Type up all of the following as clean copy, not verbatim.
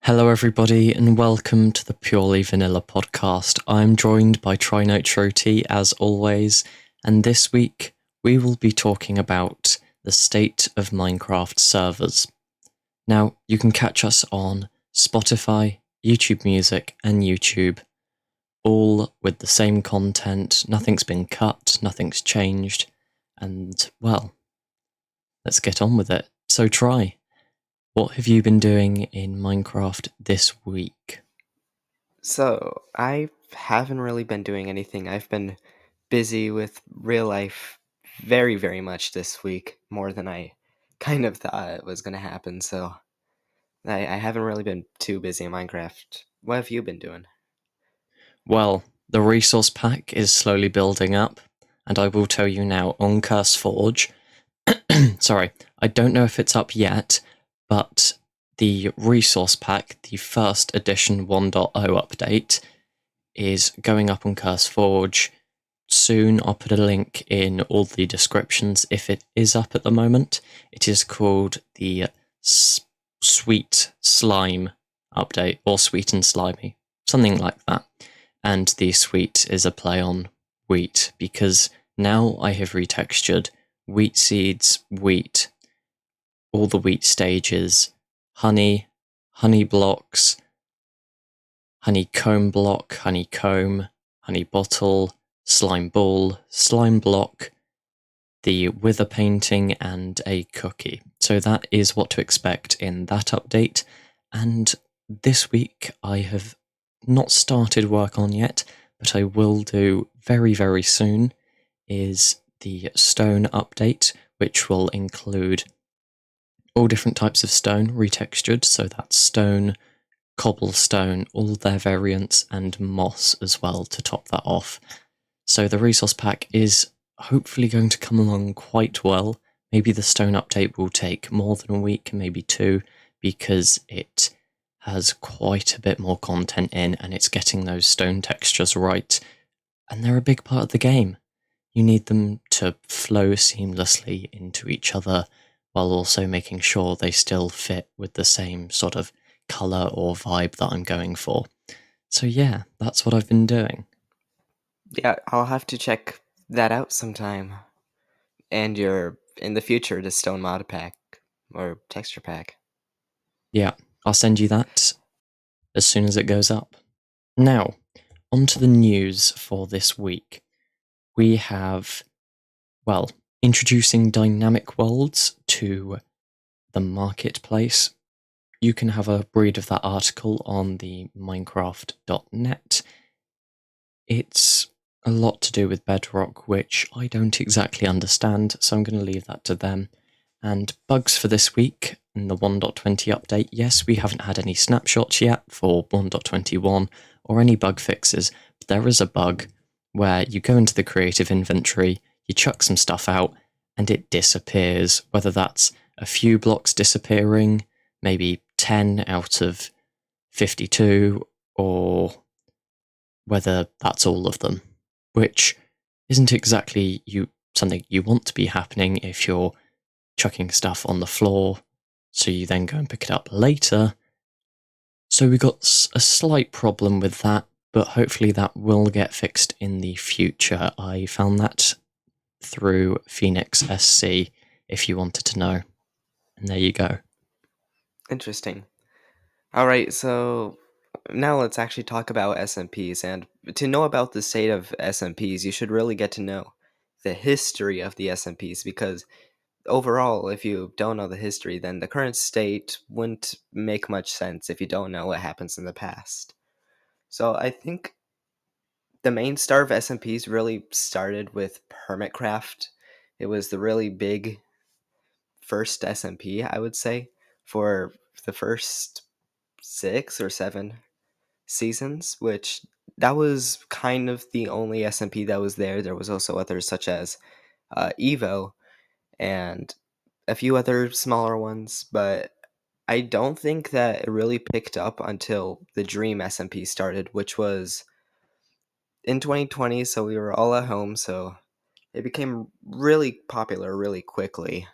Hello, everybody, and welcome to the Purely Vanilla podcast. I'm joined by TriNitroT as always, and this week we will be talking about the state of Minecraft servers. Now, you can catch us on Spotify, YouTube Music, and YouTube, all with the same content. Nothing's been cut, nothing's changed, and well, let's get on with it. So, Tri, what have you been doing in Minecraft this week? So, I haven't really been doing anything. I've been busy with real life very, very much this week, more than I kind of thought it was going to happen. So, I haven't really been too busy in Minecraft. What have you been doing? Well, the resource pack is slowly building up, and I will tell you now on CurseForge. Sorry, I don't know if it's up yet, but the resource pack, the first edition 1.0 update, is going up on CurseForge soon. I'll put a link in all the descriptions if it is up at the moment. It is called the Sweet Slime update, or Sweet and Slimy, something like that. And the sweet is a play on wheat, because now I have retextured wheat seeds, wheat, all the wheat stages, honey, honey blocks, honeycomb block, honeycomb, honey bottle, slime ball, slime block, the wither painting, and a cookie. So that is what to expect in that update. And this week I have not started work on yet, but I will do very, very soon, is the stone update, which will include all different types of stone retextured. So that's stone, cobblestone, all their variants, and moss as well to top that off. So the resource pack is hopefully going to come along quite well. Maybe the stone update will take more than a week, maybe two, because it has quite a bit more content in and it's getting those stone textures right. And they're a big part of the game. You need them to flow seamlessly into each other while also making sure they still fit with the same sort of colour or vibe that I'm going for. So yeah, that's what I've been doing. Yeah, I'll have to check that out sometime. And you're in the future, the stone mod pack or texture pack. Yeah, I'll send you that as soon as it goes up. Now, on to the news for this week. We have, well, introducing dynamic worlds to the marketplace. You can have a read of that article on the Minecraft.net. It's a lot to do with Bedrock, which I don't exactly understand, so I'm going to leave that to them. And bugs for this week in the 1.20 update. Yes, we haven't had any snapshots yet for 1.21 or any bug fixes, but there is a bug where you go into the creative inventory, you chuck some stuff out, and it disappears. Whether that's a few blocks disappearing, maybe 10 out of 52, or whether that's all of them, which isn't exactly something you want to be happening if you're chucking stuff on the floor, so you then go and pick it up later. So we got a slight problem with that, but hopefully that will get fixed in the future. I found that through Phoenix SC, if you wanted to know. And there you go. Interesting. All right, so now let's actually talk about SMPs. And to know about the state of SMPs, you should really get to know the history of the SMPs, because overall, if you don't know the history, then the current state wouldn't make much sense if you don't know what happens in the past. So I think the main star of SMPs really started with Permitcraft. It was the really big first SMP, I would say, for the first 6 or 7 seasons, which that was kind of the only SMP that was there. There was also others such as Evo and a few other smaller ones, but I don't think that it really picked up until the Dream SMP started, which was in 2020, so we were all at home, so it became really popular really quickly,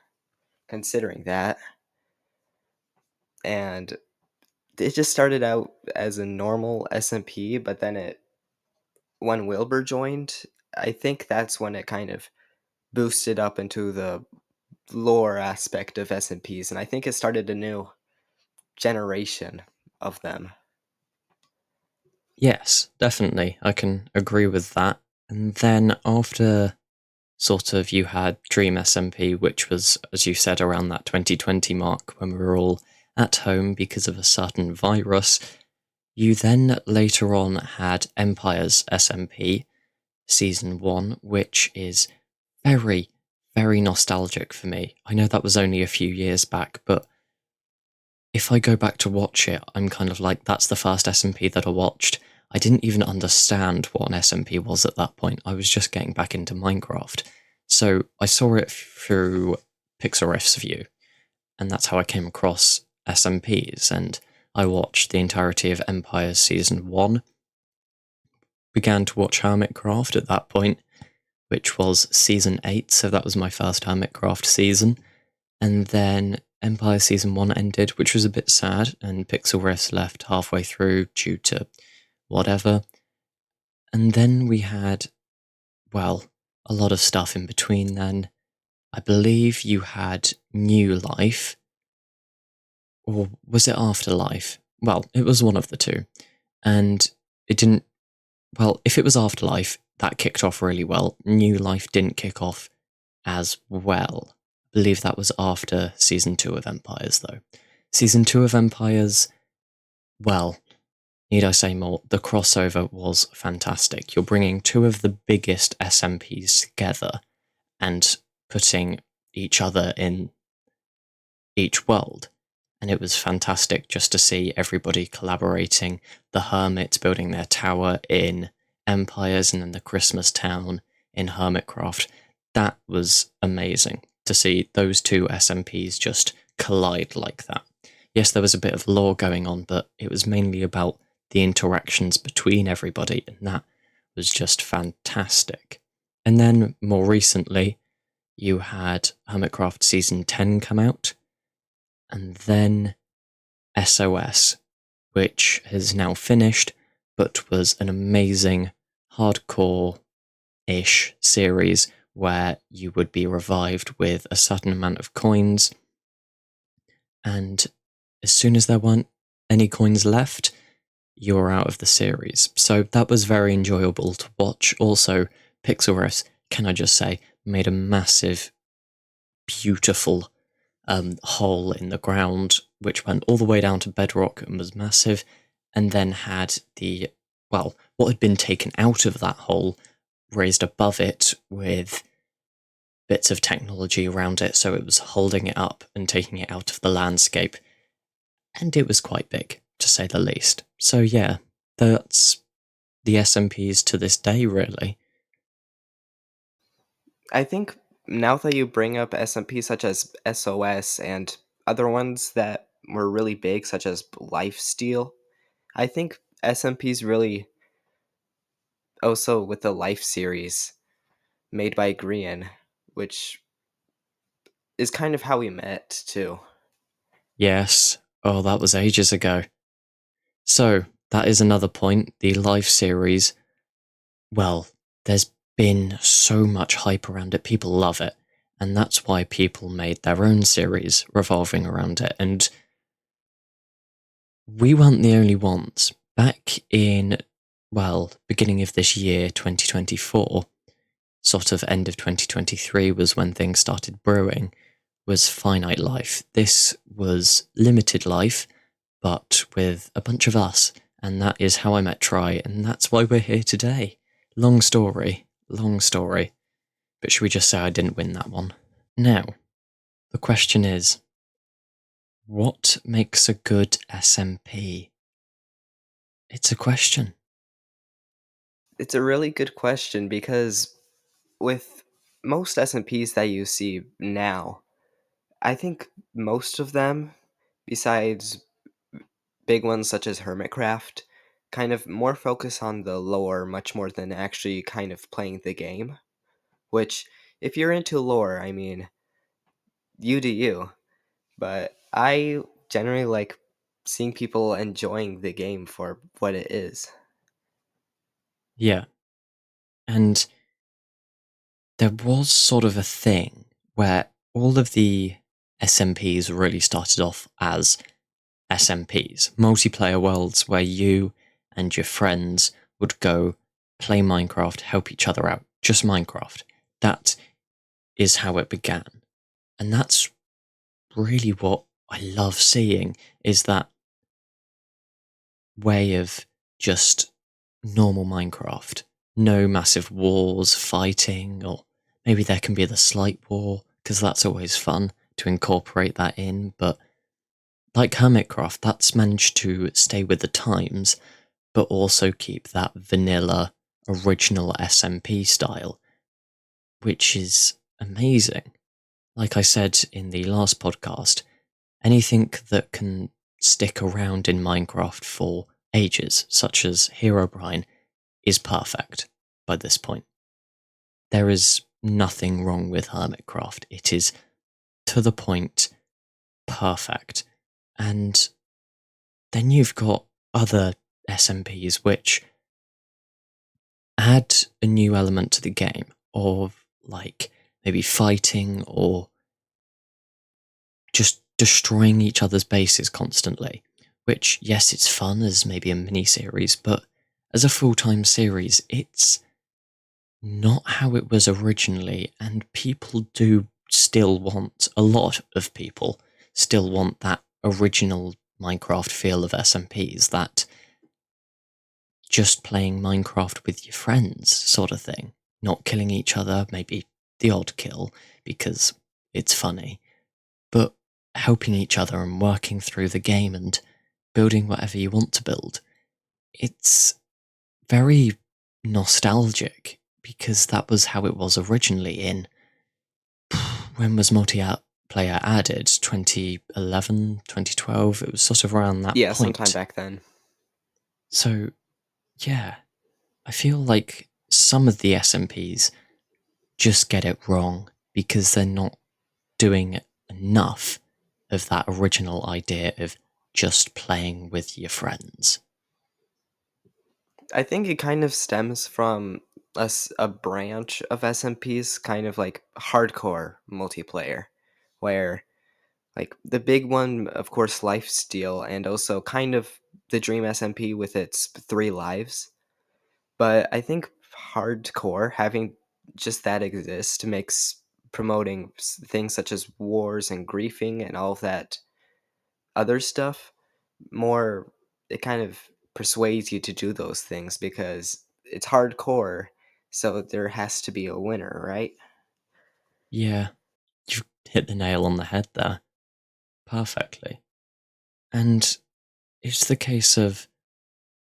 considering that. And it just started out as a normal SMP, but then it when Wilbur joined, I think that's when it kind of boosted up into the lore aspect of SMPs, and I think it started a new generation of them. Yes, definitely. I can agree with that. And then after sort of you had Dream SMP, which was, as you said, around that 2020 mark when we were all at home because of a certain virus, you then later on had Empire's SMP Season 1, which is very, very nostalgic for me. I know that was only a few years back, but if I go back to watch it, I'm kind of like, that's the first SMP that I watched. I didn't even understand what an SMP was at that point. I was just getting back into Minecraft. So I saw it through Pixelriff's view, and that's how I came across SMPs. And I watched the entirety of Empire Season 1, began to watch Hermitcraft at that point, which was Season 8, so that was my first Hermitcraft season. And then Empire Season 1 ended, which was a bit sad, and Pixel Riffs left halfway through due to whatever. And then we had, well, a lot of stuff in between then. I believe you had New Life, or was it Afterlife? Well, it was one of the two. And it didn't, well, if it was Afterlife, that kicked off really well. New Life didn't kick off as well. I believe that was after Season 2 of Empires, though. Season 2 of Empires, well, need I say more? The crossover was fantastic. You're bringing two of the biggest SMPs together and putting each other in each world. And it was fantastic just to see everybody collaborating. The Hermits building their tower in Empires and then the Christmas town in Hermitcraft. That was amazing to see those two SMPs just collide like that. Yes, there was a bit of lore going on, but it was mainly about the interactions between everybody, and that was just fantastic. And then more recently, you had Hermitcraft Season 10 come out, and then SOS, which has now finished, but was an amazing hardcore ish series where you would be revived with a certain amount of coins, and as soon as there weren't any coins left, you were out of the series. So that was very enjoyable to watch. Also, Pixelriffs, can I just say, made a massive, beautiful hole in the ground, which went all the way down to bedrock and was massive, and then had the, well, what had been taken out of that hole raised above it with bits of technology around it, so it was holding it up and taking it out of the landscape. And it was quite big, to say the least. So yeah, that's the SMPs to this day, really. I think now that you bring up SMPs such as SOS and other ones that were really big, such as Lifesteal, I think SMPs really also with the Life series made by Grian, which is kind of how we met too. Yes. Oh, that was ages ago. So, that is another point. The Life series, well, there's been so much hype around it. People love it. And that's why people made their own series revolving around it. And we weren't the only ones. Back in, well, beginning of this year, 2024, sort of end of 2023 was when things started brewing, was Finite Life. This was limited life, but with a bunch of us. And that is how I met Tri, and that's why we're here today. Long story, long story. But should we just say I didn't win that one? Now, the question is, what makes a good SMP? It's a question. It's a really good question because with most SMPs that you see now, I think most of them, besides big ones such as Hermitcraft, kind of more focus on the lore much more than actually kind of playing the game. Which, if you're into lore, I mean, you do you. But I generally like seeing people enjoying the game for what it is. Yeah. And there was sort of a thing where all of the SMPs really started off as SMPs, multiplayer worlds where you and your friends would go play Minecraft, help each other out. Just Minecraft. That is how it began. And that's really what I love seeing, is that way of just normal Minecraft. No massive wars, fighting, or maybe there can be the slight war, because that's always fun to incorporate that in. But like Hermitcraft, that's managed to stay with the times, but also keep that vanilla, original SMP style, which is amazing. Like I said in the last podcast, anything that can stick around in Minecraft for ages, such as Herobrine, is perfect by this point. There is nothing wrong with Hermitcraft. It is to the point, perfect. And then you've got other SMPs which add a new element to the game of like maybe fighting or just destroying each other's bases constantly. Which, yes, it's fun as maybe a mini series, but as a full time series, it's not how it was originally, and people do still want, a lot of people still want that original Minecraft feel of SMPs, that just playing Minecraft with your friends sort of thing. Not killing each other, maybe the odd kill, because it's funny, but helping each other and working through the game and building whatever you want to build. It's very nostalgic because that was how it was originally in, when was multiplayer added? 2011, 2012? It was sort of around that Yeah, sometime point. back then. So, yeah, I feel like some of the SMPs just get it wrong because they're not doing enough of that original idea of just playing with your friends. I think it kind of stems from a branch of SMPs, kind of like hardcore multiplayer, where like the big one, of course, Lifesteal, and also kind of the Dream SMP with its 3 lives. But I think hardcore, having just that exist, makes promoting things such as wars and griefing and all of that other stuff more. It kind of persuades you to do those things because it's hardcore, so there has to be a winner, right? Yeah, you've hit the nail on the head there perfectly. And it's the case of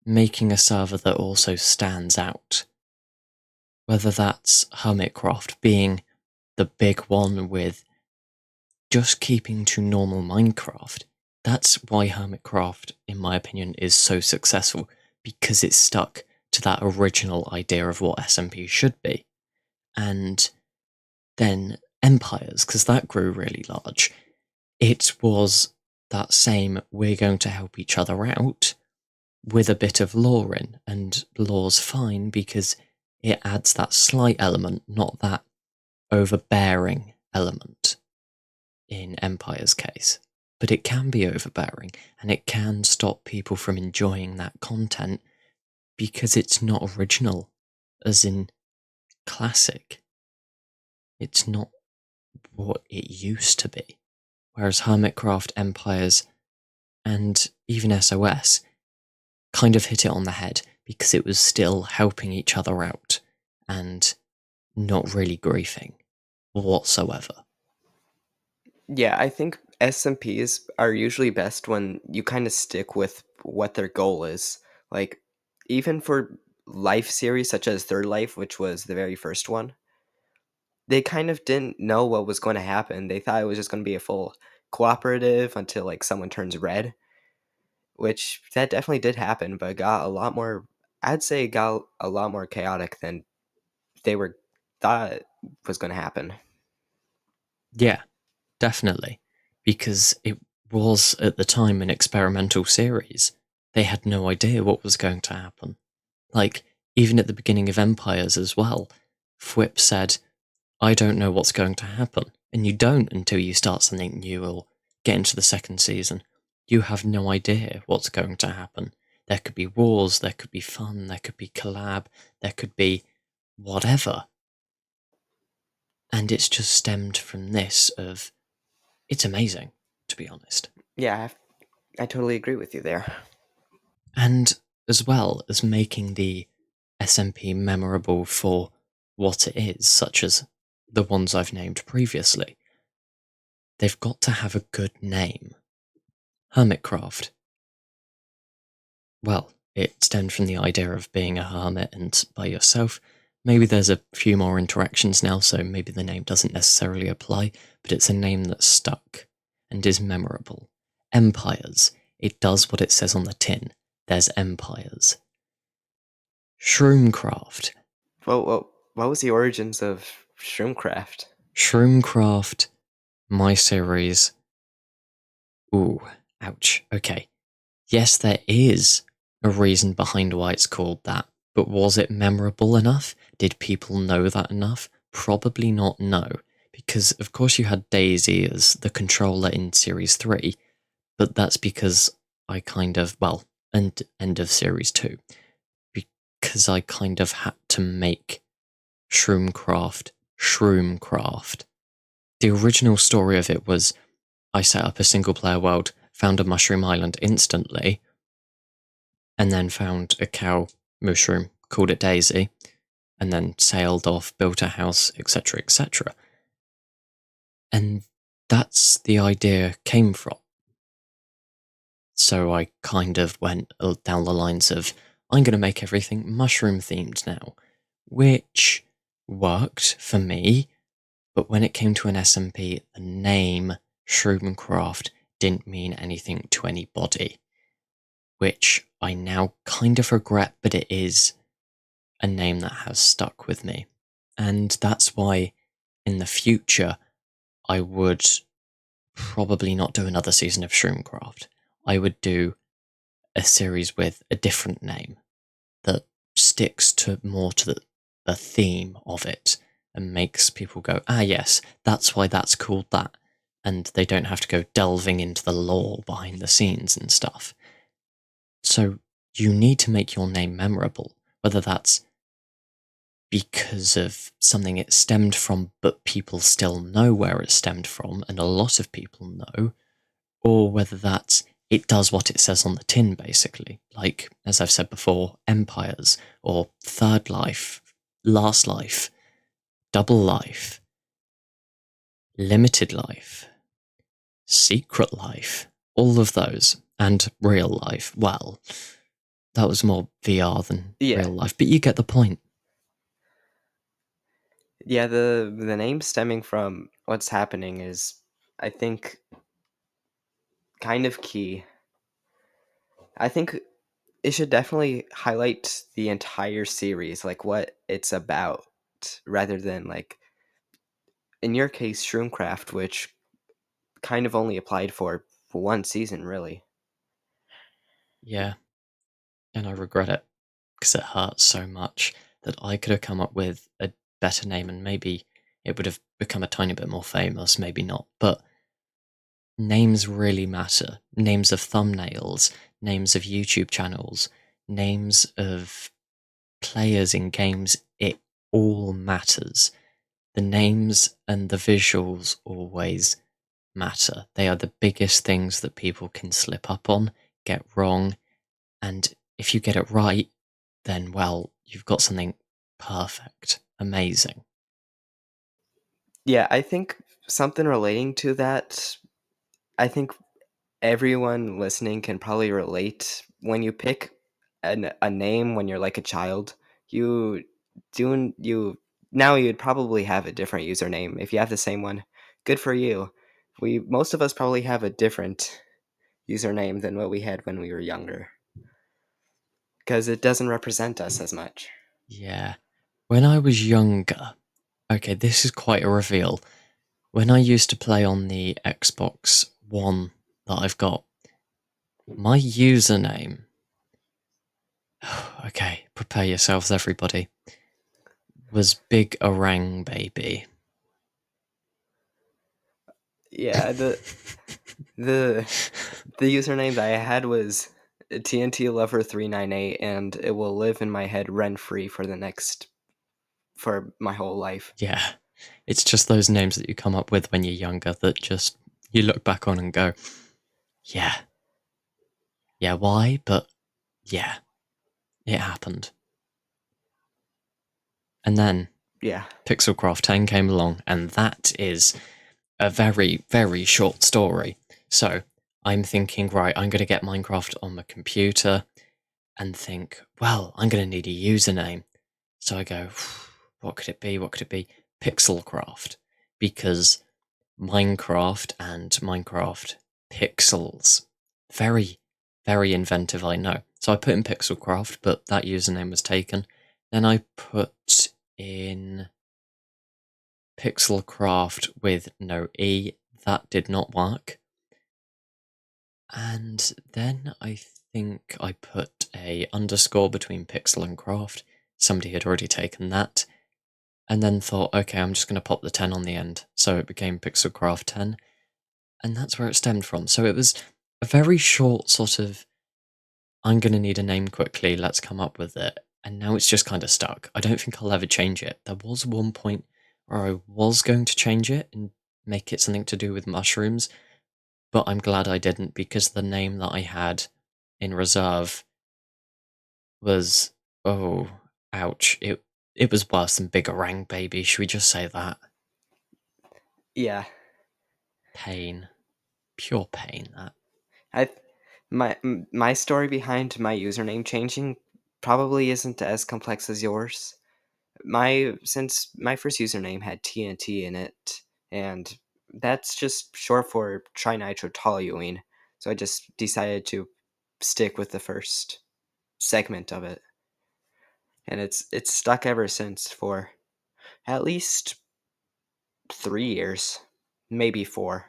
making a server that also stands out. Whether that's Hermitcraft being the big one with just keeping to normal Minecraft. That's why Hermitcraft, in my opinion, is so successful, because it stuck to that original idea of what SMP should be. And then Empires, because that grew really large. It was that same, we're going to help each other out with a bit of lore in, and lore's fine because it adds that slight element, not that overbearing element in Empire's case. But it can be overbearing, and it can stop people from enjoying that content because it's not original, as in classic. It's not what it used to be. Whereas Hermitcraft, Empires, and even SOS kind of hit it on the head because it was still helping each other out and not really griefing whatsoever. Yeah, I think SMPs are usually best when you kind of stick with what their goal is. Like, even for life series such as Third Life, which was the very first one, they kind of didn't know what was going to happen. They thought it was just going to be a full cooperative until like someone turns red, which that definitely did happen, but it got a lot more. I'd say it got a lot more chaotic than they were thought was going to happen. Yeah, definitely. Because it was at the time an experimental series. They had no idea what was going to happen. Like, even at the beginning of Empires as well, Fwip said, I don't know what's going to happen. And you don't until you start something new or get into the second season. You have no idea what's going to happen. There could be wars, there could be fun, there could be collab, there could be whatever. And it's just stemmed from this of, it's amazing, to be honest. Yeah, I totally agree with you there. And as well as making the SMP memorable for what it is, such as the ones I've named previously, they've got to have a good name. Hermitcraft. Well, it stemmed from the idea of being a hermit and by yourself. Maybe there's a few more interactions now, so maybe the name doesn't necessarily apply, but it's a name that's stuck and is memorable. Empires. It does what it says on the tin. There's empires. Shroomcraft. What was the origins of Shroomcraft? Shroomcraft, my series. Ooh, ouch. Okay. Yes, there is a reason behind why it's called that, but was it memorable enough? Did people know that enough? Probably not, no. Because, of course, you had Daisy as the controller in Series 3, but that's because I kind of, well, and end of Series 2, because I kind of had to make Shroomcraft Shroomcraft. The original story of it was I set up a single player world, found a mushroom island instantly, and then found a cow mushroom, called it Daisy, and then sailed off, built a house, etc., etc. And that's the idea came from. So I kind of went down the lines of, I'm going to make everything mushroom themed now, which worked for me. But when it came to an SMP, the name Shroomcraft didn't mean anything to anybody, which I now kind of regret, but it is a name that has stuck with me. And that's why in the future, I would probably not do another season of Shroomcraft. I would do a series with a different name that sticks to more to the theme of it and makes people go, ah, yes, that's why that's called that. And they don't have to go delving into the lore behind the scenes and stuff. So you need to make your name memorable, whether that's because of something it stemmed from, but people still know where it stemmed from, and a lot of people know, or whether that's it does what it says on the tin, basically. Like, as I've said before, empires, or third life, last life, double life, limited life, secret life, all of those, and real life. Well, that was more VR than Yeah, real life, but you get the point. yeah. The name stemming from what's happening is, I think, kind of key. I think it should definitely highlight the entire series, like what it's about, rather than like in your case, Shroomcraft, which kind of only applied for one season, really. Yeah, and I regret it, because it hurts so much that I could have come up with a better name and maybe it would have become a tiny bit more famous, maybe not. But names really matter. Names of thumbnails, names of YouTube channels, names of players in games, it all matters. The names and the visuals always matter. They are the biggest things that people can slip up on, get wrong, and if you get it right, then, well, you've got something perfect, amazing. Yeah, I think something relating to that, I think everyone listening can probably relate. When you pick a name when you're like a child, you doing you now you'd probably have a different username. If you have the same one, good for you. We most of us probably have a different username than what we had when we were younger because it doesn't represent us as much. Yeah. When I was younger, okay, this is quite a reveal. When I used to play on the Xbox One that I've got. My username. Okay, prepare yourselves, everybody. Was Big Orang Baby. Yeah, the the username that I had was TNT Lover 398, and it will live in my head rent free for my whole life. Yeah, it's just those names that you come up with when you're younger that just you look back on and go, yeah, yeah, why? But yeah, it happened. And then Yeah, Pixelcraft10 came along, and that is a very, very short story. So I'm thinking, right, I'm going to get Minecraft on my computer and think, well, I'm going to need a username. So I go, what could it be? What could it be? Pixelcraft. Because Minecraft and Minecraft Pixels. Very, very inventive, I know. So I put in Pixelcraft, but that username was taken. Then I put in Pixelcraft with no E. That did not work. And then I think I put a underscore between Pixel and Craft. Somebody had already taken that. And then thought, okay, I'm just going to pop the 10 on the end. So it became Pixelcraft10. And that's where it stemmed from. So it was a very short sort of, I'm going to need a name quickly, let's come up with it. And now it's just kind of stuck. I don't think I'll ever change it. There was one point where I was going to change it and make it something to do with mushrooms, but I'm glad I didn't because the name that I had in reserve was, oh, ouch. It was worse than Big Orang Baby. Should we just say that? yeah. Pain. Pure pain, that. I my story behind my username changing probably isn't as complex as yours. Since my first username had TNT in it, and that's just short for TriNitroT, so I just decided to stick with the first segment of it, and it's stuck ever since for at least 3 years, maybe 4.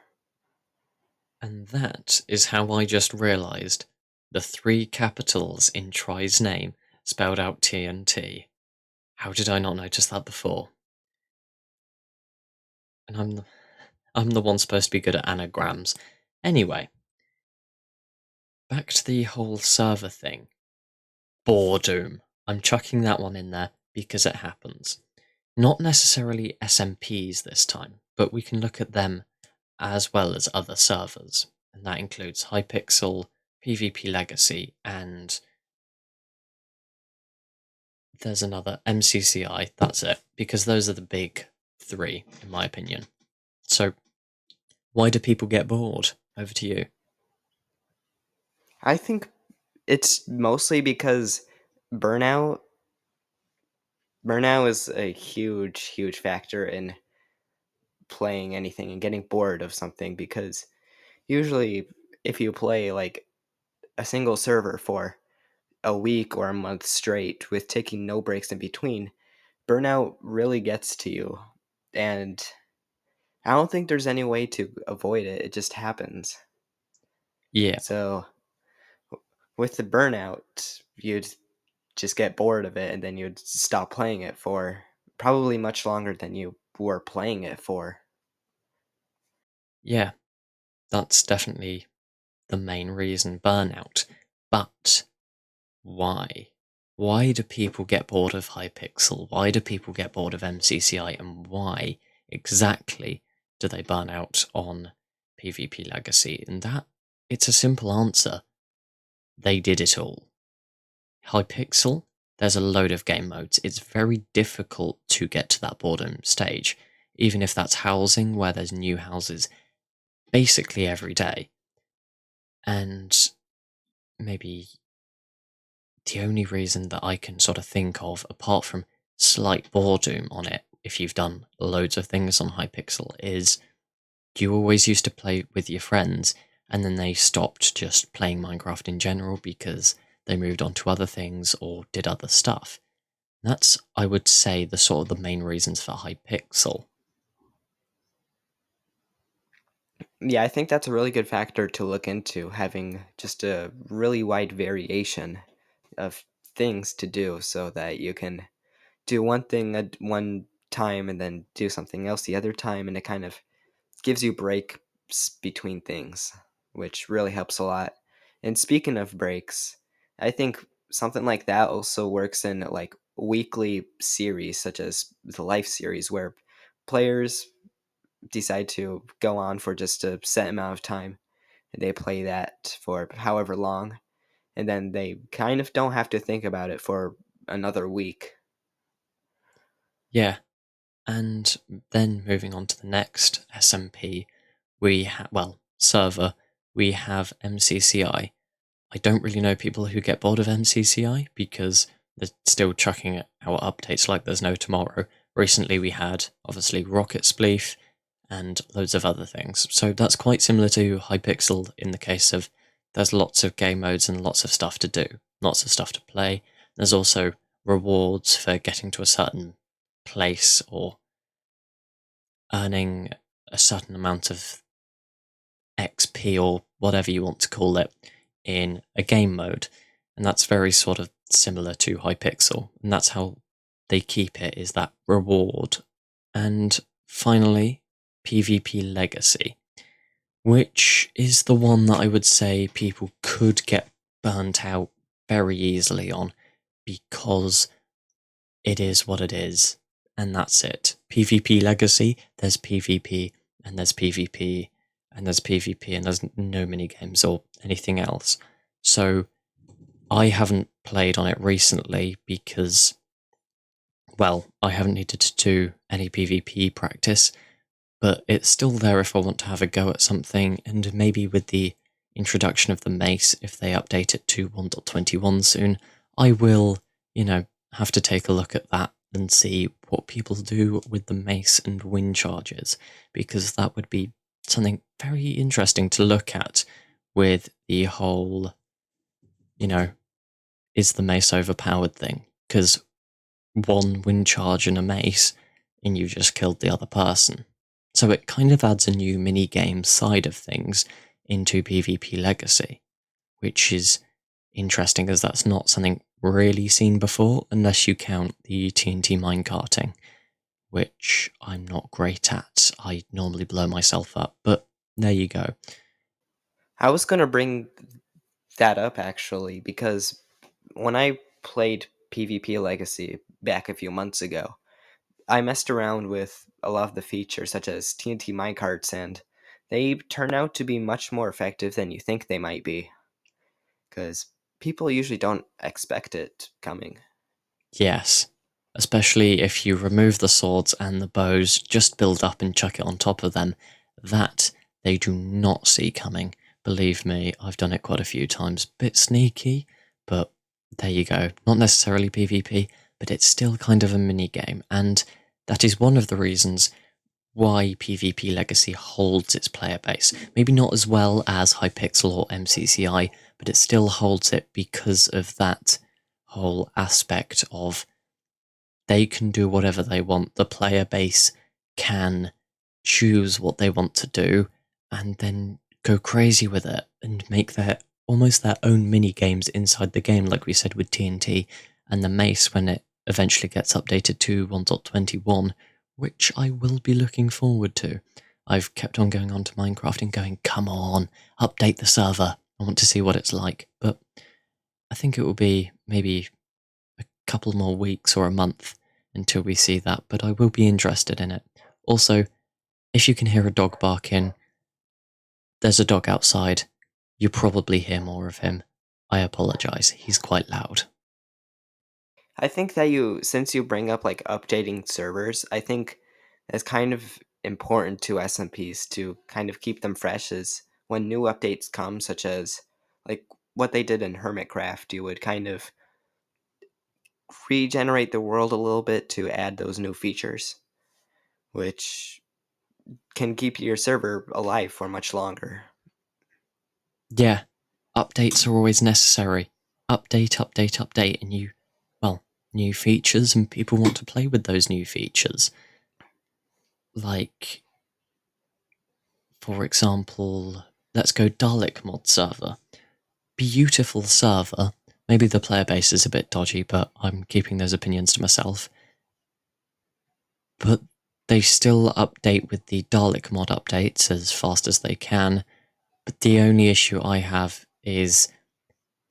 And that is how I just realised the 3 capitals in Try's name spelled out TNT. How did I not notice that before? And I'm the one supposed to be good at anagrams. Anyway, back to the whole server thing. Boredom. I'm chucking that one in there because it happens. Not necessarily SMPs this time, but we can look at them as well as other servers. And that includes Hypixel, PvP Legacy, and there's another MCCI. That's it, because those are the big 3, in my opinion. So, why do people get bored? Over to you. I think it's mostly because burnout burnout is a huge factor in playing anything and getting bored of something, because usually if you play like a single server for a week or a month straight with taking no breaks in between, burnout really gets to you. And I don't think there's any way to avoid it. It just happens. Yeah, So with the burnout, you'd just get bored of it, and then you'd stop playing it for probably much longer than you were playing it for. yeah, that's definitely the main reason, burnout. But why? Why do people get bored of Hypixel? Why do people get bored of MCCI? And why exactly do they burn out on PvP Legacy? And that, it's a simple answer. They did it all. Hypixel, there's a load of game modes. It's very difficult to get to that boredom stage, even if that's housing, where there's new houses basically every day. And maybe the only reason that I can sort of think of, apart from slight boredom on it, if you've done loads of things on Hypixel, is you always used to play with your friends and then they stopped just playing Minecraft in general because they moved on to other things or did other stuff. That's, I would say, the sort of the main reasons for Hypixel. Yeah, I think that's a really good factor to look into, having just a really wide variation of things to do so that you can do one thing at one time and then do something else the other time, and it kind of gives you breaks between things, which really helps a lot. And speaking of breaks, I think something like that also works in like weekly series such as the Life series, where players decide to go on for just a set amount of time and they play that for however long, and then they kind of don't have to think about it for another week. Yeah, and then moving on to the next SMP, server, we have MCCI. I don't really know people who get bored of MCCI because they're still chucking out updates like there's no tomorrow. Recently we had, obviously, Rocket Spleef and loads of other things. So that's quite similar to Hypixel in the case of there's lots of game modes and lots of stuff to do, lots of stuff to play. There's also rewards for getting to a certain place or earning a certain amount of XP or whatever you want to call it in a game mode. And that's very sort of similar to Hypixel. And that's how they keep it, is that reward. And finally, PvP Legacy, which is the one that I would say people could get burnt out very easily on because it is what it is, and that's it. PvP Legacy, there's PvP, and there's PvP, and there's PvP, and there's no mini games or anything else. So I haven't played on it recently because, well, I haven't needed to do any PvP practice, but it's still there if I want to have a go at something, and maybe with the introduction of the mace, if they update it to 1.21 soon, I will, have to take a look at that and see what people do with the mace and wind charges, because that would be something very interesting to look at with the whole, you know, is the mace overpowered thing, because one wind charge and a mace, and you just killed the other person. So it kind of adds a new mini game side of things into PvP Legacy, which is interesting as that's not something really seen before, unless you count the TNT minecarting, which I'm not great at. I normally blow myself up, but there you go. I was going to bring that up actually because when I played PvP Legacy back a few months ago, I messed around with a lot of the features such as TNT minecarts, and they turn out to be much more effective than you think they might be, because people usually don't expect it coming. Yes, especially if you remove the swords and the bows, just build up and chuck it on top of them. That they do not see coming. Believe me, I've done it quite a few times. Bit sneaky, but there you go. Not necessarily PvP, but it's still kind of a mini game, and that is one of the reasons why PvP Legacy holds its player base. Maybe not as well as Hypixel or MCCI, but it still holds it because of that whole aspect of they can do whatever they want. The player base can choose what they want to do and then go crazy with it and make their almost their own mini games inside the game, like we said with TNT and the Mace when it eventually gets updated to 1.21, which I will be looking forward to. I've kept on going on to Minecraft and going, come on, update the server. I want to see what it's like. But I think it will be maybe a couple more weeks or a month until we see that, but I will be interested in it. Also, if you can hear a dog barking, there's a dog outside. You probably hear more of him. I apologise, he's quite loud. I think that since you bring up like updating servers, I think it's kind of important to SMPs to kind of keep them fresh as when new updates come, such as like what they did in Hermitcraft, you would kind of regenerate the world a little bit to add those new features, which can keep your server alive for much longer. Yeah, updates are always necessary. Update, update, update, and new features, and people want to play with those new features. Like, for example, let's go Dalek mod server. Beautiful server. Maybe the player base is a bit dodgy, but I'm keeping those opinions to myself. But they still update with the Dalek mod updates as fast as they can. But the only issue I have is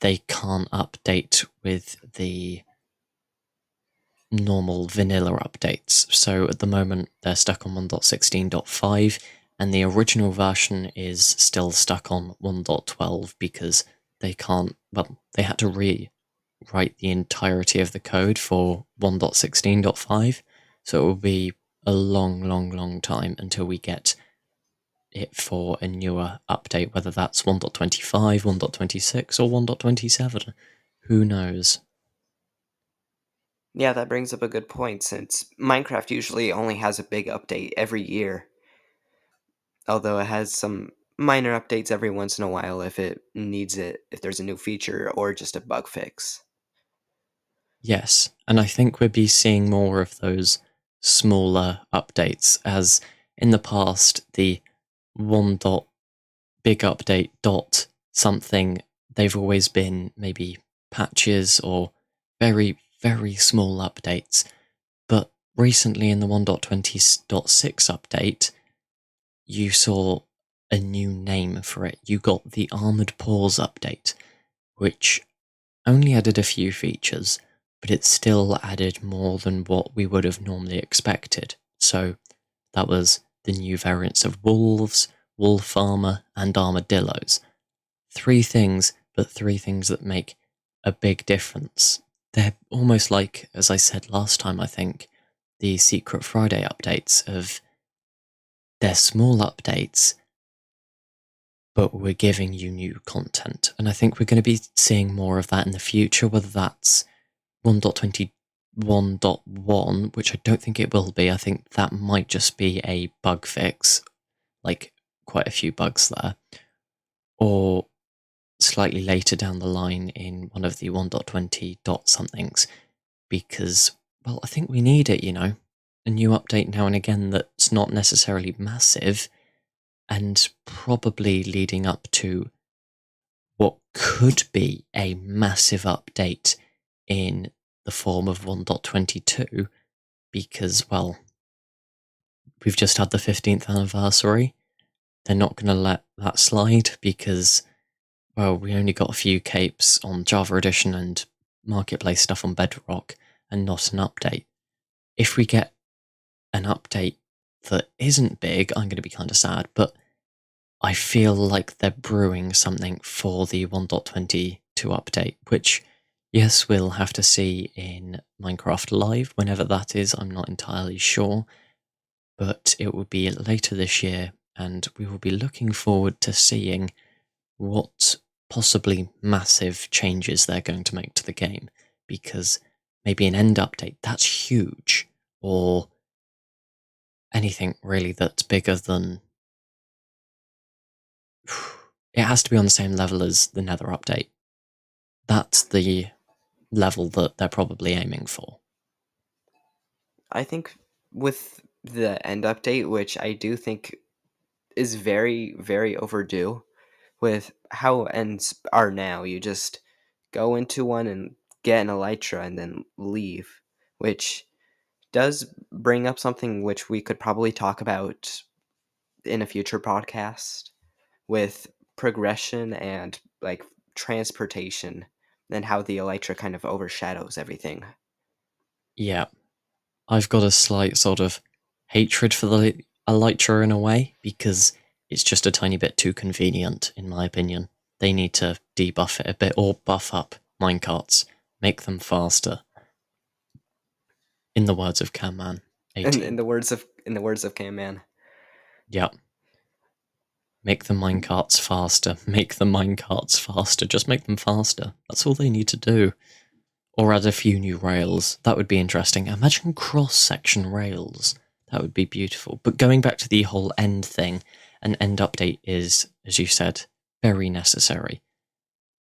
they can't update with the normal vanilla updates. So at the moment, they're stuck on 1.16.5, and the original version is still stuck on 1.12 because they can't, well, they had to rewrite the entirety of the code for 1.16.5. So it will be a long time until we get it for a newer update, whether that's 1.25, 1.26, or 1.27. Who knows? Yeah, that brings up a good point since Minecraft usually only has a big update every year, although it has some minor updates every once in a while if it needs it, if there's a new feature or just a bug fix. Yes, and I think we'll be seeing more of those smaller updates, as in the past, the one dot big update dot something, they've always been maybe patches or very small updates. But recently in the 1.20.6 update, you saw a new name for it. You got the Armored Paws update, which only added a few features, but it still added more than what we would have normally expected. So that was the new variants of wolves, wolf armor, and armadillos. Three things, but three things that make a big difference. They're almost like, as I said last time, I think, the Secret Friday updates of they're small updates, but we're giving you new content. And I think we're going to be seeing more of that in the future, whether that's 1.21.1, which I don't think it will be. I think that might just be a bug fix, like quite a few bugs there. Or slightly later down the line in one of the 1.20 dot somethings, because, well, I think we need it, a new update now and again that's not necessarily massive, and probably leading up to what could be a massive update in the form of 1.22, because, well, we've just had the 15th anniversary. They're not going to let that slide because, well, we only got a few capes on Java Edition and Marketplace stuff on Bedrock and not an update. If we get an update that isn't big, I'm going to be kind of sad, but I feel like they're brewing something for the 1.22 update, which, yes, we'll have to see in Minecraft Live, whenever that is. I'm not entirely sure, but it will be later this year, and we will be looking forward to seeing what possibly massive changes they're going to make to the game, because maybe an end update, that's huge, or anything really that's bigger than... It has to be on the same level as the Nether update. That's the level that they're probably aiming for. I think with the end update, which I do think is very overdue, with how ends are now, you just go into one and get an elytra and then leave, which does bring up something which we could probably talk about in a future podcast with progression and like transportation and how the elytra kind of overshadows everything. Yeah, I've got a slight sort of hatred for the Elytra in a way, because it's just a tiny bit too convenient, in my opinion. They need to debuff it a bit, or buff up minecarts, make them faster. In the words of Camman In, 18. in the words of Cam Man. Yeah. Make the minecarts faster. Make the minecarts faster. Just make them faster. That's all they need to do. Or add a few new rails. That would be interesting. Imagine cross-section rails. That would be beautiful. But going back to the whole end thing, an end update is, as you said, very necessary.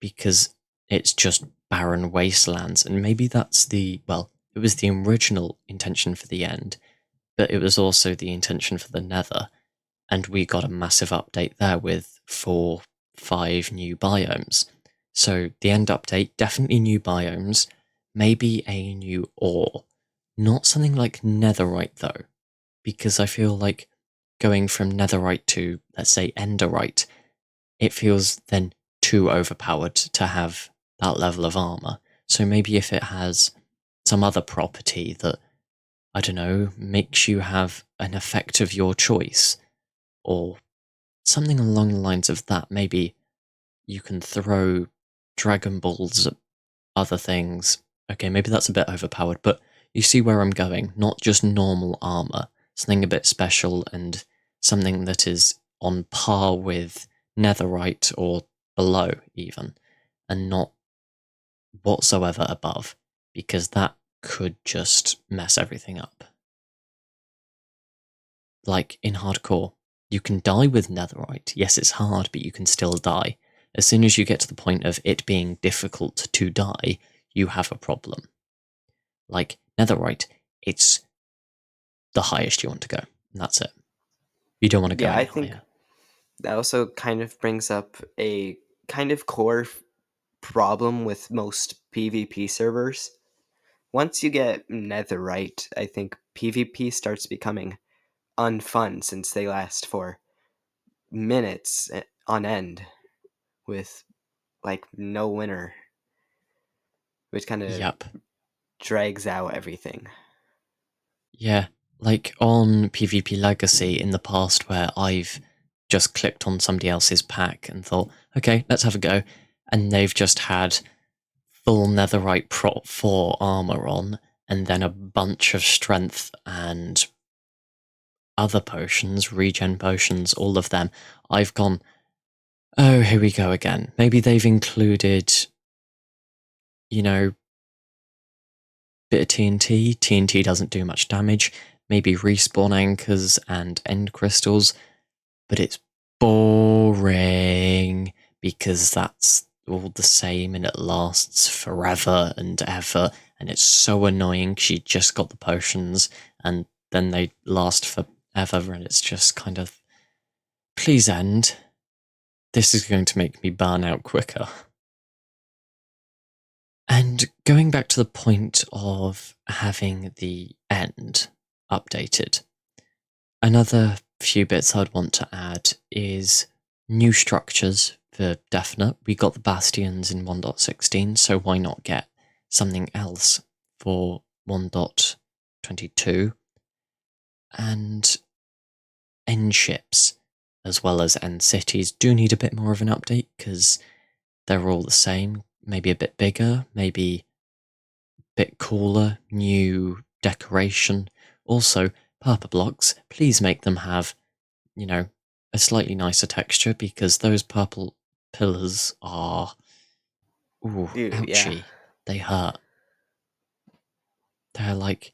Because it's just barren wastelands. And maybe that's the, well, it was the original intention for the end, but it was also the intention for the Nether. and we got a massive update there with 4, 5 new biomes. So the end update, definitely new biomes, maybe a new ore. Not something like netherite though, because I feel like going from netherite to, let's say, enderite, it feels then too overpowered to have that level of armor. So maybe if it has some other property that, I don't know, makes you have an effect of your choice, or something along the lines of that. Maybe you can throw Dragon Balls at other things. Okay, maybe that's a bit overpowered, but you see where I'm going. Not just normal armor, something a bit special and something that is on par with netherite or below, even, and not whatsoever above, because that could just mess everything up. Like in hardcore, you can die with netherite. Yes, it's hard, but you can still die. As soon as you get to the point of it being difficult to die, you have a problem. Like netherite, it's the highest you want to go, and that's it. You don't want to go Yeah, I any think higher. that also kind of brings up a kind of core problem with most PvP servers. Once you get netherite, I think PvP starts becoming unfun since they last for minutes on end with like no winner, which kind of Yep. drags out everything. Yeah, like on PvP Legacy in the past where I've just clicked on somebody else's pack and thought, okay, let's have a go, and they've just had full netherite prot 4 armor on, and then a bunch of strength and other potions, regen potions, all of them. I've gone, oh, here we go again. Maybe they've included, you know, bit of TNT. TNT doesn't do much damage. Maybe respawn anchors and end crystals, but it's boring because that's all the same and it lasts forever and ever, and it's so annoying because you just got the potions and then they last forever, and it's just kind of, please end. This is going to make me burn out quicker. And going back to the point of having the end updated, another few bits I'd want to add is new structures for definite. We got the bastions in 1.16, so why not get something else for 1.22? And end ships, as well as end cities, do need a bit more of an update because they're all the same. Maybe a bit bigger, maybe a bit cooler, new decoration. Also, purple blocks, please make them have, you know, a slightly nicer texture because those purple pillars are, ooh, Dude, yeah. ouchy. They hurt. They're like,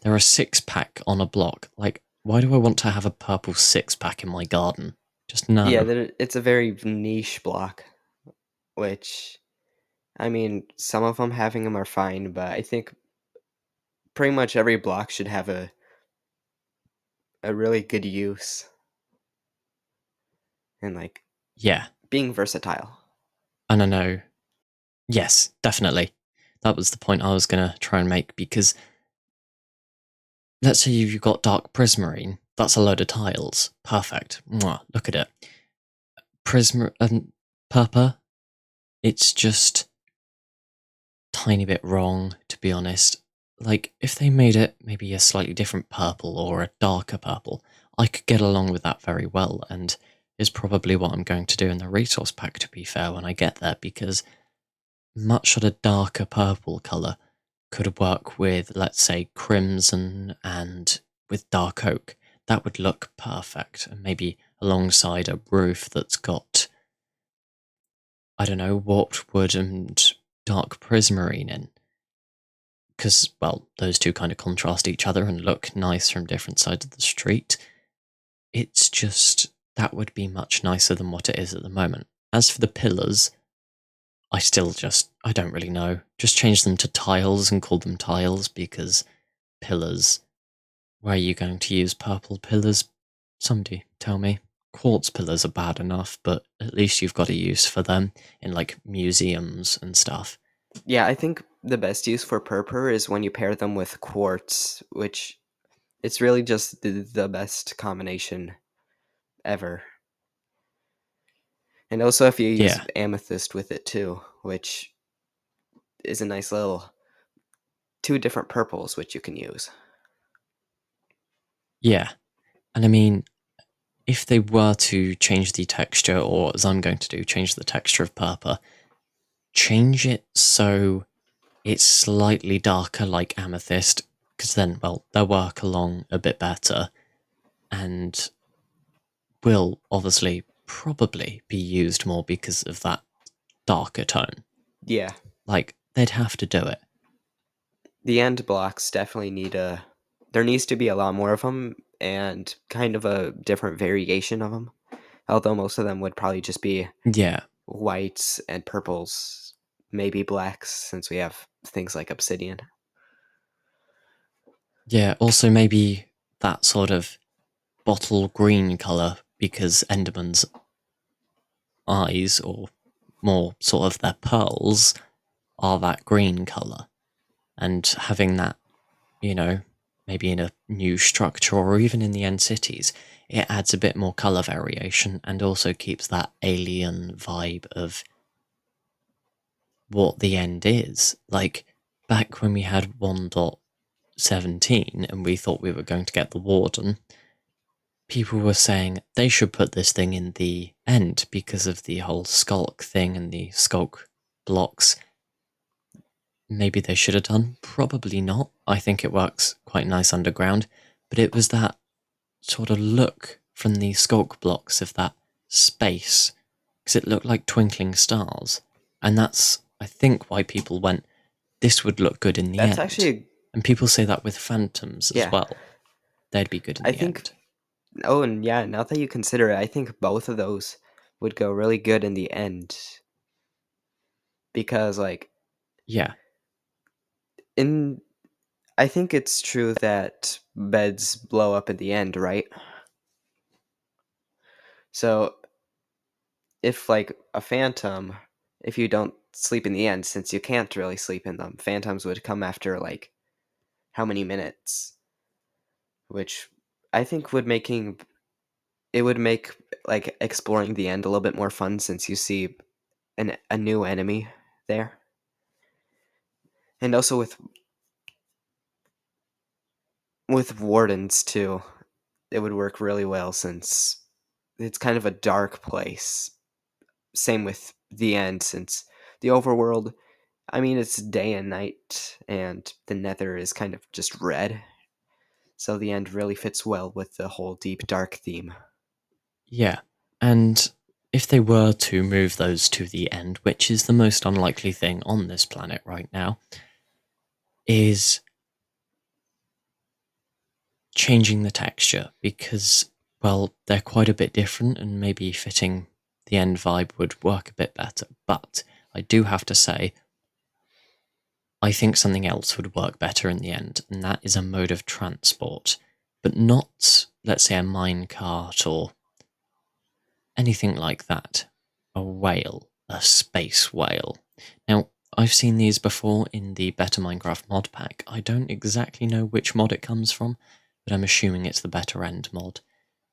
they're a 6-pack on a block. Like, why do I want to have a purple 6-pack in my garden? Just Yeah, no. it's a very niche block, which, I mean, some of them having them are fine, but I think pretty much every block should have a really good use and like Yeah, being versatile. and I know. Yes, definitely. That was the point I was going to try and make because let's say you've got dark prismarine. That's a load of tiles. Perfect. Mwah, look at it. Prism and purple. It's just tiny bit wrong, to be honest. Like, if they made it maybe a slightly different purple or a darker purple, I could get along with that very well, and is probably what I'm going to do in the resource pack, to be fair, when I get there, because much of a darker purple colour could work with, let's say, crimson and with dark oak. That would look perfect, and maybe alongside a roof that's got, I don't know, warped wood and dark prismarine in. Because, well, those two kind of contrast each other and look nice from different sides of the street. It's just, that would be much nicer than what it is at the moment. As for the pillars, I don't really know. Just change them to tiles and call them tiles because pillars, where are you going to use purple pillars? somebody tell me. Quartz pillars are bad enough, but at least you've got a use for them in like museums and stuff. Yeah, I think the best use for purpur is when you pair them with quartz, which it's really just the best combination ever. And also if you use Yeah, amethyst with it too, which is a nice little two different purples which you can use. yeah. And I mean, if they were to change the texture, or as I'm going to do, change the texture of purple, change it so it's slightly darker like amethyst, because then, well, they'll work along a bit better and will obviously probably be used more because of that darker tone. Yeah. Like, they'd have to do it. The end blocks definitely there needs to be a lot more of them and kind of a different variation of them. Although most of them would probably just be Yeah, whites and purples, maybe blacks since we have things like obsidian. yeah, also maybe that sort of bottle green colour because Enderman's eyes, or more sort of their pearls, are that green colour. And having that, you know, maybe in a new structure or even in the end cities, it adds a bit more colour variation and also keeps that alien vibe of what the end is. Like, back when we had 1.17 and we thought we were going to get the Warden, people were saying they should put this thing in the end because of the whole skulk thing and the skulk blocks. Maybe they should have done. Probably not. I think it works quite nice underground. But it was that sort of look from the skulk blocks of that space, because it looked like twinkling stars. And that's, I think, why people went, this would look good in the That's end. actually, And people say that with phantoms as yeah. well. They'd be good in I the think, end. oh, and yeah, now that you consider it, I think both of those would go really good in the end. Because, like, Yeah, in. I think it's true that beds blow up in the end, right? So, if, like, a phantom, if you don't sleep in the end, since you can't really sleep in them, phantoms would come after, like, how many minutes? Which I think would make like exploring the end a little bit more fun since you see a new enemy there. And also with wardens too, it would work really well since it's kind of a dark place. Same with the end since the overworld, I mean it's day and night and the nether is kind of just red. So the end really fits well with the whole deep dark theme. yeah. And if they were to move those to the end, which is the most unlikely thing on this planet right now, is changing the texture because, well, they're quite a bit different and maybe fitting the end vibe would work a bit better. But I do have to say, I think something else would work better in the end, and that is a mode of transport, but not, let's say, a minecart or anything like that. A whale, a space whale. Now, I've seen these before in the Better Minecraft mod pack. I don't exactly know which mod it comes from, but I'm assuming it's the Better End mod.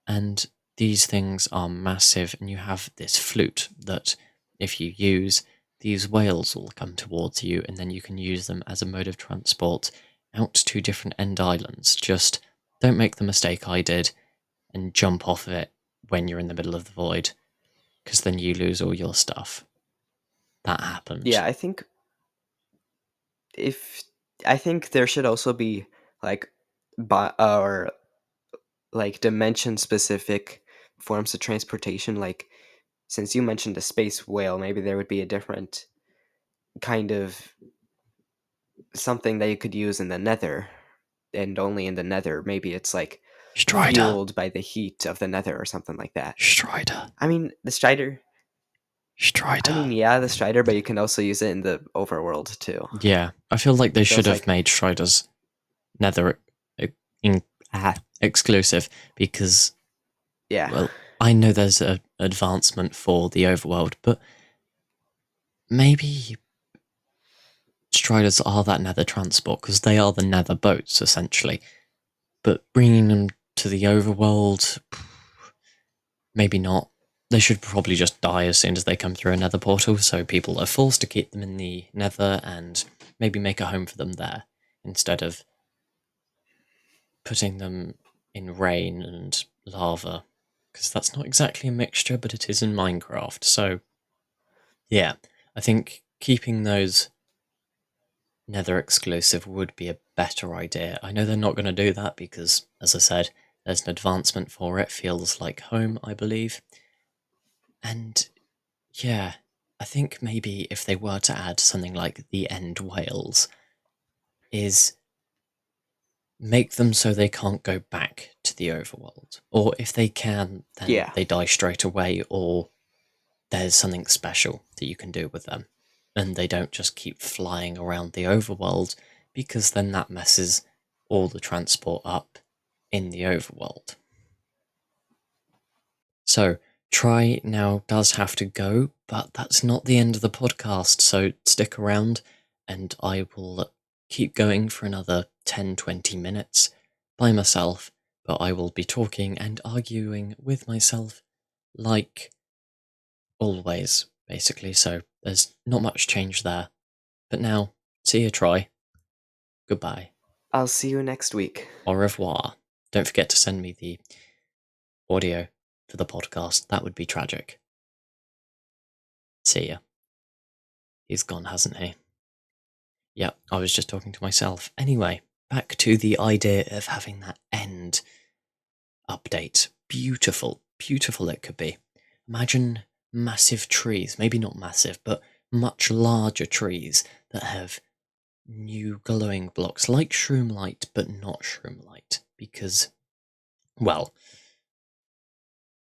And these things are massive, and you have this flute that, if you use, these whales will come towards you, and then you can use them as a mode of transport out to different end islands. Just don't make the mistake I did and jump off of it when you're in the middle of the void, because then you lose all your stuff. That happened. Yeah, if I think there should also be like or like dimension specific forms of transportation, like since you mentioned a space whale, maybe there would be a different kind of something that you could use in the nether, and only in the nether. Maybe it's like Strider. fueled by the heat of the nether or something like that. Strider. I mean, the strider. I mean, Strider. yeah, the strider, but you can also use it in the overworld too. Yeah, I feel like they So should it's have like, made Striders Nether exclusive because Yeah. well, I know there's an advancement for the overworld, but maybe Striders are that nether transport, because they are the nether boats, essentially. But bringing them to the overworld, maybe not. They should probably just die as soon as they come through a nether portal, so people are forced to keep them in the nether and maybe make a home for them there, instead of putting them in rain and lava, because that's not exactly a mixture, but it is in Minecraft. So, yeah, I think keeping those Nether exclusive would be a better idea. I know they're not going to do that because, as I said, there's an advancement for it. Feels like home, I believe. And yeah, I think maybe if they were to add something like the end whales, is make them so they can't go back to the overworld. Or if they can, then Yeah. they die straight away, or there's something special that you can do with them. And they don't just keep flying around the overworld, because then that messes all the transport up in the overworld. So, Try now does have to go, but that's not the end of the podcast, so stick around and I will keep going for another 10-20 minutes by myself, but I will be talking and arguing with myself like always, basically, so there's not much change there. But now, see you, Try. Goodbye. I'll see you next week. Au revoir. Don't forget to send me the audio for the podcast. That would be tragic. See ya. He's gone, hasn't he? Yeah, I was just talking to myself. Anyway, back to the idea of having that end update. Beautiful, beautiful it could be. Imagine massive trees, maybe not massive, but much larger trees that have new glowing blocks, like Shroom Light, but not Shroom Light, because, well,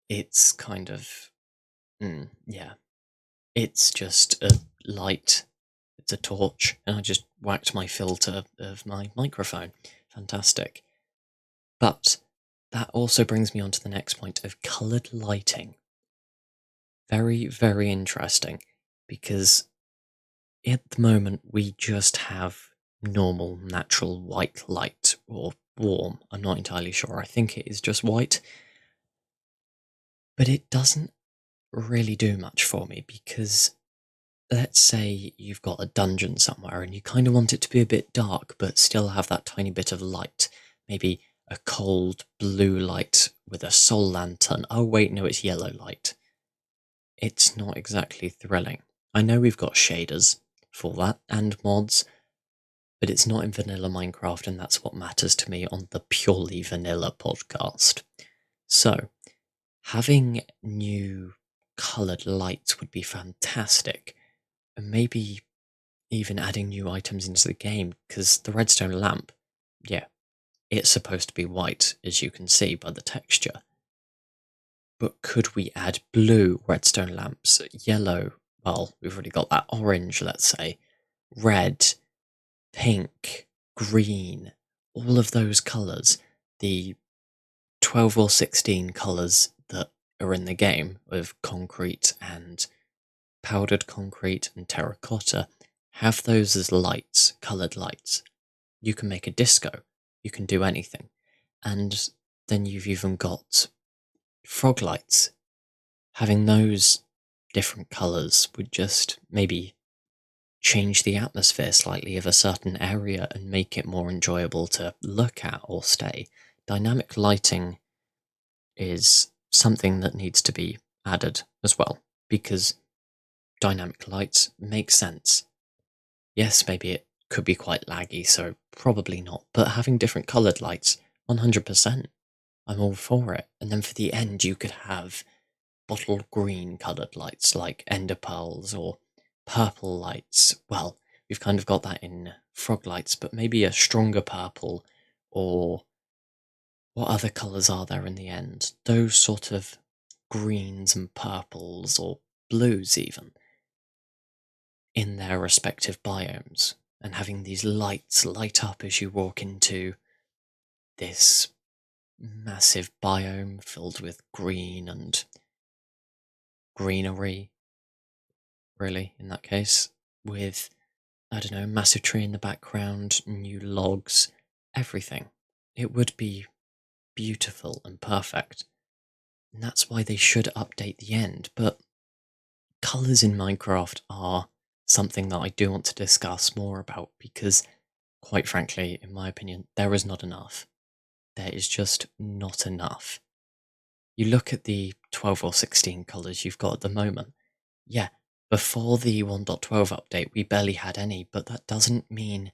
it's kind of, yeah, it's just a light, it's a torch, and I just whacked my filter of my microphone. Fantastic. But that also brings me on to the next point of coloured lighting. Very, very interesting, because at the moment we just have normal, natural white light, or warm. I'm not entirely sure. I think it is just white. But it doesn't really do much for me, because let's say you've got a dungeon somewhere and you kind of want it to be a bit dark but still have that tiny bit of light. Maybe a cold blue light with a soul lantern. Oh wait, no, it's yellow light. It's not exactly thrilling. I know we've got shaders for that and mods, but it's not in vanilla Minecraft, and that's what matters to me on the purely vanilla podcast. So, having new coloured lights would be fantastic, and maybe even adding new items into the game, because the redstone lamp, yeah, it's supposed to be white, as you can see by the texture. But could we add blue redstone lamps, yellow, well, we've already got that, orange, let's say, red, pink, green, all of those colours, the 12 or 16 colours that are in the game of concrete and powdered concrete and terracotta, have those as lights, coloured lights. You can make a disco, you can do anything. And then you've even got frog lights. Having those different colours would just maybe change the atmosphere slightly of a certain area and make it more enjoyable to look at or stay. Dynamic lighting is something that needs to be added as well, because dynamic lights make sense. Yes, maybe it could be quite laggy, so probably not, but having different coloured lights, 100%. I'm all for it. And then for the end, you could have bottle green coloured lights like ender pearls, or purple lights. Well, we've kind of got that in frog lights, but maybe a stronger purple, or what other colours are there in the end? Those sort of greens and purples, or blues even, in their respective biomes, and having these lights light up as you walk into this massive biome filled with green and greenery, really, in that case, with, I don't know, massive tree in the background, new logs, everything. It would be beautiful and perfect. And that's why they should update the end. But colours in Minecraft are something that I do want to discuss more about because, quite frankly, in my opinion, there is not enough. There is just not enough. You look at the 12 or 16 colours you've got at the moment. Yeah, before the 1.12 update, we barely had any, but that doesn't mean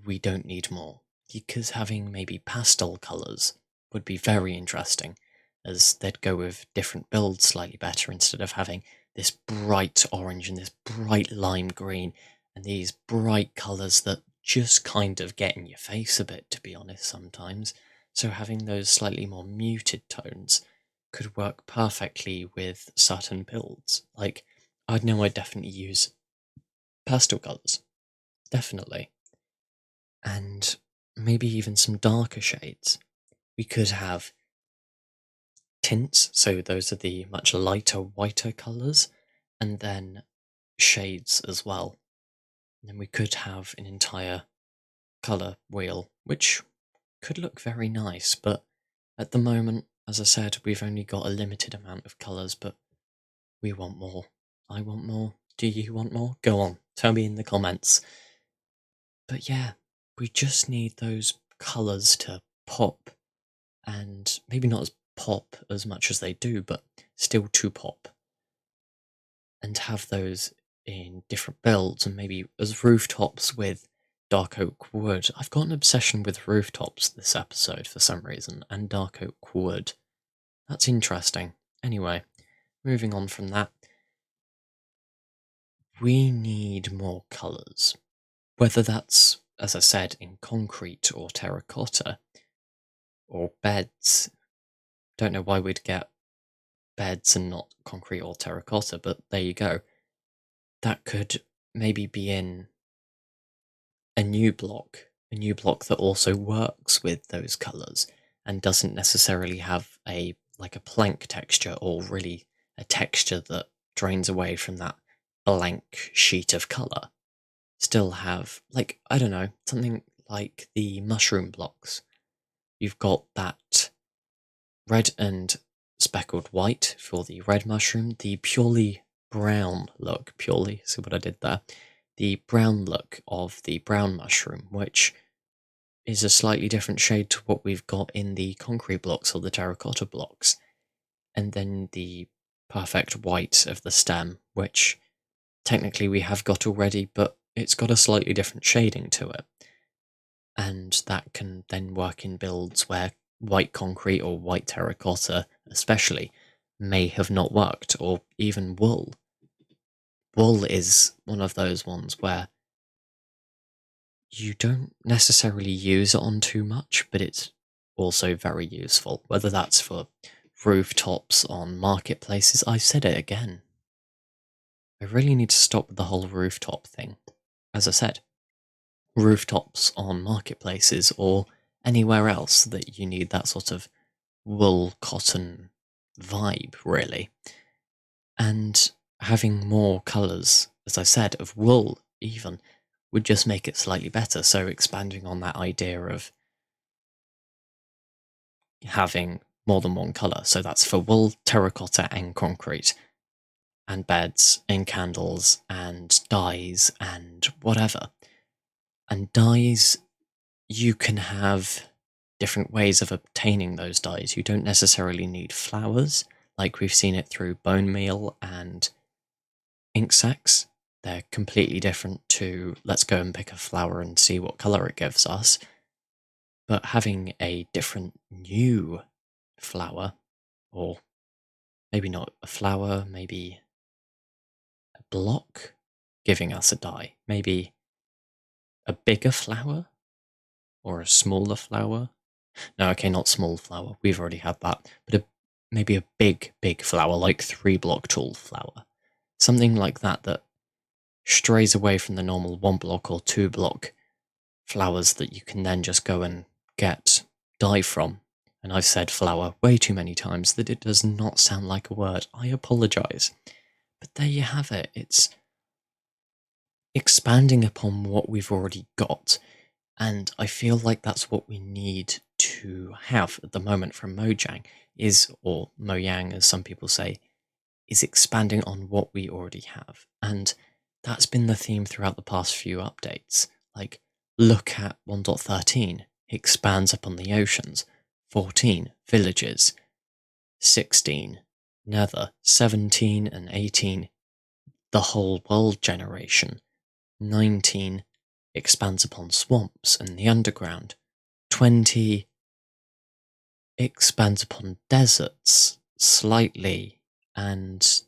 we don't need more. Because having maybe pastel colours would be very interesting, as they'd go with different builds slightly better instead of having this bright orange and this bright lime green and these bright colours that just kind of get in your face a bit, to be honest, sometimes. So having those slightly more muted tones could work perfectly with certain builds. Like, I'd know I'd definitely use pastel colours. Definitely. And maybe even some darker shades. We could have tints, so those are the much lighter, whiter colours, and then shades as well. And then we could have an entire colour wheel, which could look very nice, but at the moment, as I said, we've only got a limited amount of colours, but we want more. I want more. Do you want more? Go on, tell me in the comments. But yeah, we just need those colours to pop, and maybe not as pop as much as they do, but still to pop. And have those in different builds, and maybe as rooftops with dark oak wood. I've got an obsession with rooftops this episode for some reason, and dark oak wood. That's interesting. Anyway, moving on from that. We need more colours. Whether that's, as I said, in concrete or terracotta, or beds. Don't know why we'd get beds and not concrete or terracotta, but there you go. That could maybe be in a new block that also works with those colours and doesn't necessarily have a plank texture, or really a texture that drains away from that blank sheet of colour. Still have, like, I don't know, something like the mushroom blocks. You've got that red and speckled white for the red mushroom, the purely brown look, see what I did there? The brown look of the brown mushroom, which is a slightly different shade to what we've got in the concrete blocks or the terracotta blocks. And then the perfect white of the stem, which technically we have got already, but it's got a slightly different shading to it. And that can then work in builds where white concrete or white terracotta especially may have not worked, or even wool. Wool is one of those ones where you don't necessarily use it on too much, but it's also very useful, whether that's for rooftops on marketplaces. I've said it again. I really need to stop with the whole rooftop thing. As I said, rooftops on marketplaces or anywhere else that you need that sort of wool cotton vibe, really. And having more colours, as I said, of wool even, would just make it slightly better. So expanding on that idea of having more than one colour. So that's for wool, terracotta and concrete, and beds and candles and dyes and whatever. And dyes, you can have different ways of obtaining those dyes. You don't necessarily need flowers, like we've seen it through bone meal and ink sacs. They're completely different to let's go and pick a flower and see what colour it gives us. But having a different new flower, or maybe not a flower, maybe a block giving us a dye, maybe a bigger flower or a smaller flower. No, okay, not small flower. We've already had that. But maybe a big, big flower, like 3-block tall flower. Something like that that strays away from the normal 1-block or 2-block flowers that you can then just go and get dye from and I've said flower way too many times that it does not sound like a word. I apologise. But there you have it. It's expanding upon what we've already got. And I feel like that's what we need to have at the moment from Mojang or Mojang as some people say, is expanding on what we already have. And that's been the theme throughout the past few updates. Like, look at 1.13, expands upon the oceans. 14, villages. 16, nether. 17 and 18, the whole world generation. 19, expands upon swamps and the underground. 20, expands upon deserts slightly, and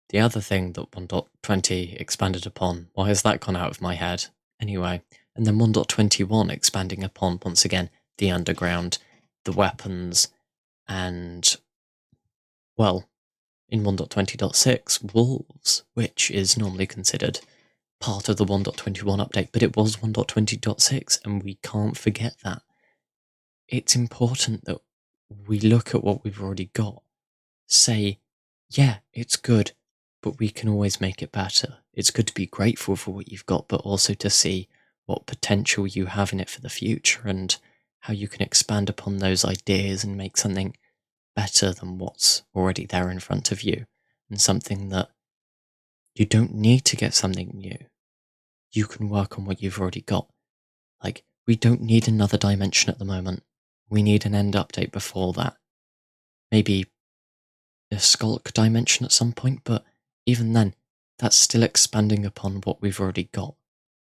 the other thing that 1.20 expanded upon, why has that gone out of my head? Anyway, and then 1.21 expanding upon, once again, the underground, the weapons, and, well, in 1.20.6, wolves, which is normally considered part of the 1.21 update, but it was 1.20.6, and we can't forget that. It's important that we look at what we've already got, say, yeah, it's good, but we can always make it better. It's good to be grateful for what you've got, but also to see what potential you have in it for the future and how you can expand upon those ideas and make something better than what's already there in front of you, and something that you don't need to get something new. You can work on what you've already got. Like, we don't need another dimension at the moment. We need an end update before that. Maybe a skulk dimension at some point, but even then, that's still expanding upon what we've already got.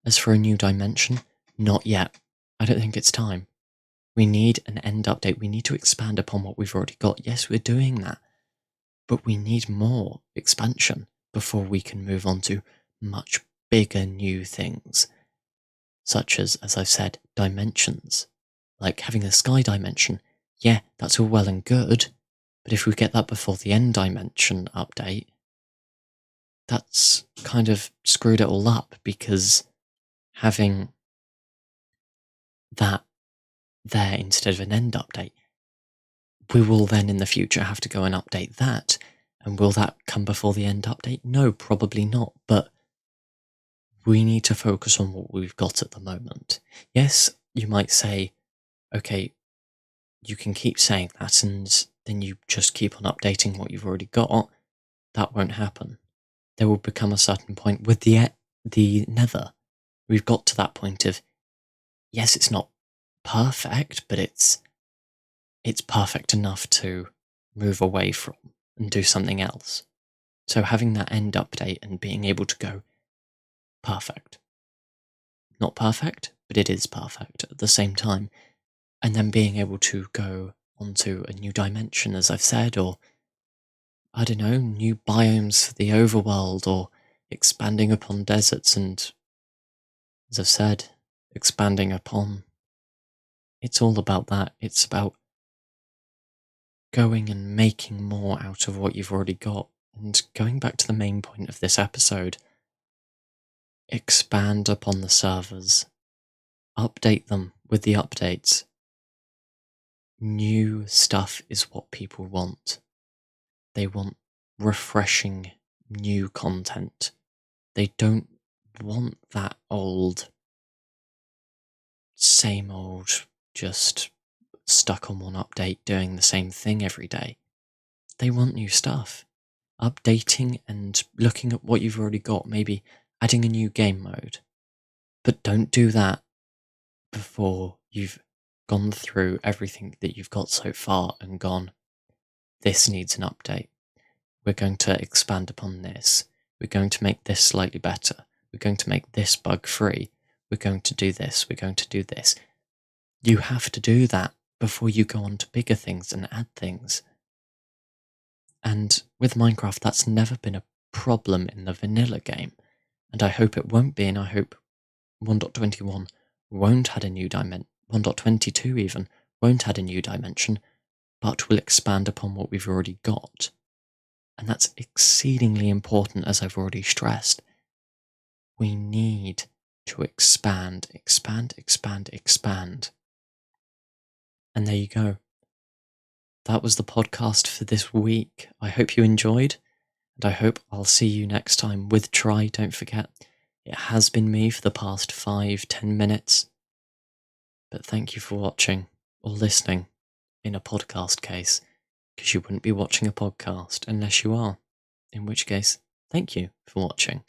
As for a new dimension, not yet. I don't think it's time. We need an end update. We need to expand upon what we've already got. Yes, we're doing that, but we need more expansion before we can move on to much bigger new things, such as I've said, dimensions. Like having a sky dimension. Yeah, that's all well and good, but if we get that before the end dimension update, that's kind of screwed it all up, because having that there instead of an end update, we will then in the future have to go and update that. And will that come before the end update? No, probably not, but we need to focus on what we've got at the moment. Yes, you might say, okay, you can keep saying that and then you just keep on updating what you've already got. That won't happen. There will become a certain point with the nether. We've got to that point of, yes, it's not perfect, but it's perfect enough to move away from and do something else. So having that end update and being able to go, perfect. Not perfect, but it is perfect at the same time. And then being able to go onto a new dimension, as I've said, or, I don't know, new biomes for the overworld, or expanding upon deserts and, as I've said, expanding upon. It's all about that. It's about going and making more out of what you've already got. And going back to the main point of this episode, expand upon the servers. Update them with the updates. New stuff is what people want. They want refreshing, new content. They don't want that same old, just stuck on one update doing the same thing every day. They want new stuff. Updating and looking at what you've already got, maybe adding a new game mode. But don't do that before you've gone through everything that you've got so far and gone, this needs an update. We're going to expand upon this. We're going to make this slightly better. We're going to make this bug free. We're going to do this. We're going to do this. You have to do that before you go on to bigger things and add things. And with Minecraft, that's never been a problem in the vanilla game. And I hope it won't be, and I hope 1.21 won't add a new dimension, 1.22 even, won't add a new dimension, but will expand upon what we've already got. And that's exceedingly important, as I've already stressed. We need to expand, expand, expand, expand. And there you go. that was the podcast for this week. I hope you enjoyed, and I hope I'll see you next time with Try. Don't forget, it has been me for the past 5-10 minutes. But thank you for watching, or listening, in a podcast case, because you wouldn't be watching a podcast unless you are. In which case, thank you for watching.